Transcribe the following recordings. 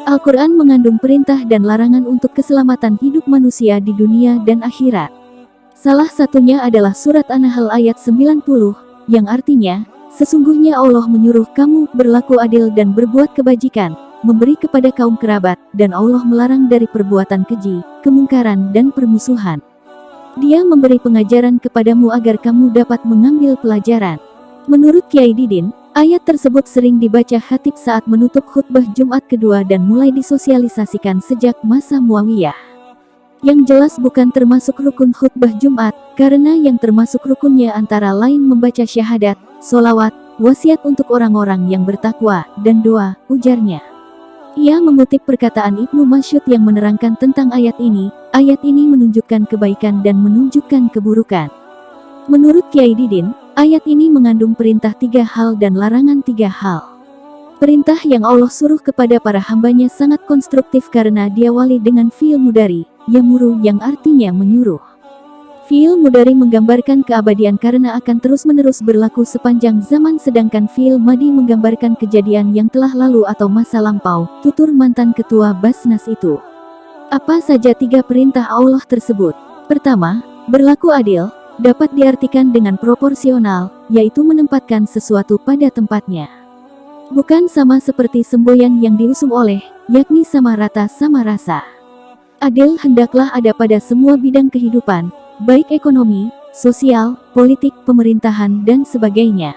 Al-Quran mengandung perintah dan larangan untuk keselamatan hidup manusia di dunia dan akhirat. Salah satunya adalah surat An-Nahl ayat 90, yang artinya, sesungguhnya Allah menyuruh kamu berlaku adil dan berbuat kebajikan, memberi kepada kaum kerabat, dan Allah melarang dari perbuatan keji, kemungkaran dan permusuhan. Dia memberi pengajaran kepadamu agar kamu dapat mengambil pelajaran. Menurut Kiai Didin, ayat tersebut sering dibaca khatib saat menutup khutbah Jumat kedua dan mulai disosialisasikan sejak masa Muawiyah. Yang jelas bukan termasuk rukun khutbah Jumat, karena yang termasuk rukunnya antara lain membaca syahadat, solawat, wasiat untuk orang-orang yang bertakwa, dan doa, ujarnya. Ia mengutip perkataan Ibnu Mas'ud yang menerangkan tentang ayat ini menunjukkan kebaikan dan menunjukkan keburukan. Menurut Kiai Didin, ayat ini mengandung perintah 3 hal dan larangan 3 hal. Perintah yang Allah suruh kepada para hambanya sangat konstruktif karena diawali dengan fi'il mudhari, yamuru yang artinya menyuruh. Fi'il mudhari menggambarkan keabadian karena akan terus-menerus berlaku sepanjang zaman, sedangkan fi'il madhi menggambarkan kejadian yang telah lalu atau masa lampau, tutur mantan ketua Basnas itu. Apa saja 3 perintah Allah tersebut? Pertama, berlaku adil, dapat diartikan dengan proporsional, yaitu menempatkan sesuatu pada tempatnya. Bukan sama seperti semboyan yang diusung oleh, yakni sama rata sama rasa. Adil hendaklah ada pada semua bidang kehidupan, baik ekonomi, sosial, politik, pemerintahan, dan sebagainya.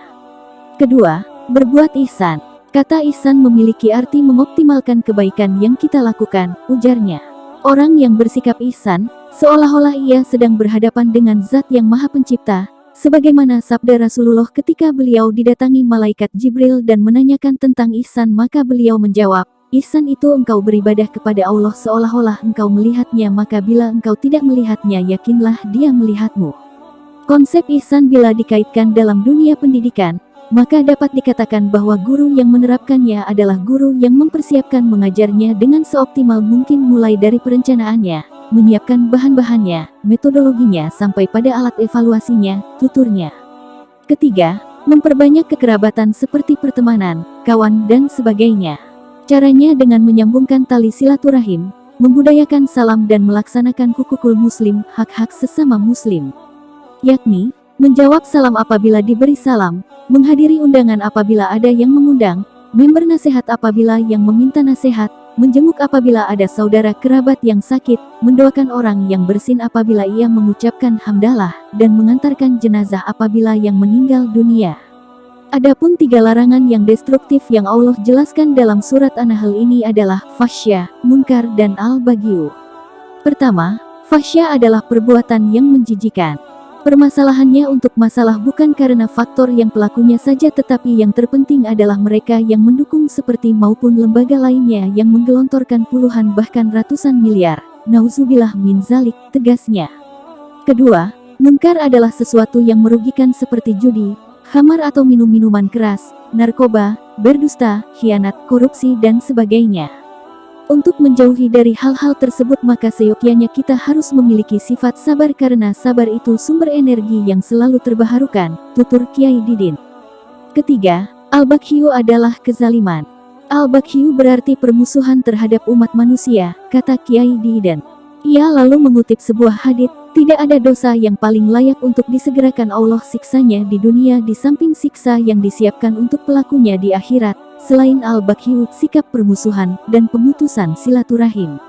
Kedua, berbuat ihsan. Kata ihsan memiliki arti mengoptimalkan kebaikan yang kita lakukan, ujarnya. Orang yang bersikap ihsan, seolah-olah ia sedang berhadapan dengan Zat yang Maha Pencipta, sebagaimana sabda Rasulullah ketika beliau didatangi malaikat Jibril dan menanyakan tentang ihsan, maka beliau menjawab, ihsan itu engkau beribadah kepada Allah seolah-olah engkau melihatnya, maka bila engkau tidak melihatnya yakinlah dia melihatmu. Konsep ihsan bila dikaitkan dalam dunia pendidikan, maka dapat dikatakan bahwa guru yang menerapkannya adalah guru yang mempersiapkan mengajarnya dengan seoptimal mungkin mulai dari perencanaannya, menyiapkan bahan-bahannya, metodologinya sampai pada alat evaluasinya, tuturnya. Ketiga, memperbanyak kekerabatan seperti pertemanan, kawan dan sebagainya. Caranya dengan menyambungkan tali silaturahim, membudayakan salam dan melaksanakan hukukul muslim, hak-hak sesama muslim. Yakni, menjawab salam apabila diberi salam, menghadiri undangan apabila ada yang mengundang, member nasihat apabila yang meminta nasihat, menjenguk apabila ada saudara kerabat yang sakit, mendoakan orang yang bersin apabila ia mengucapkan hamdalah, dan mengantarkan jenazah apabila yang meninggal dunia. Adapun 3 larangan yang destruktif yang Allah jelaskan dalam surat An-Nahl ini adalah fahsya, munkar dan al-bagyu. Pertama, fahsya adalah perbuatan yang menjijikan. Permasalahannya untuk masalah bukan karena faktor yang pelakunya saja, tetapi yang terpenting adalah mereka yang mendukung seperti maupun lembaga lainnya yang menggelontorkan puluhan bahkan ratusan miliar. Nauzubillah min zalik, tegasnya. Kedua, munkar adalah sesuatu yang merugikan seperti judi, khamar atau minum-minuman keras, narkoba, berdusta, khianat, korupsi dan sebagainya. Untuk menjauhi dari hal-hal tersebut maka seyogyanya kita harus memiliki sifat sabar karena sabar itu sumber energi yang selalu terbaharukan, tutur Kiai Didin. Ketiga, al-baghyu adalah kezaliman. Al-baghyu berarti permusuhan terhadap umat manusia, kata Kiai Didin. Ia lalu mengutip sebuah hadits, tidak ada dosa yang paling layak untuk disegerakan Allah siksanya di dunia di samping siksa yang disiapkan untuk pelakunya di akhirat, selain al-baghyu, sikap permusuhan, dan pemutusan silaturahim.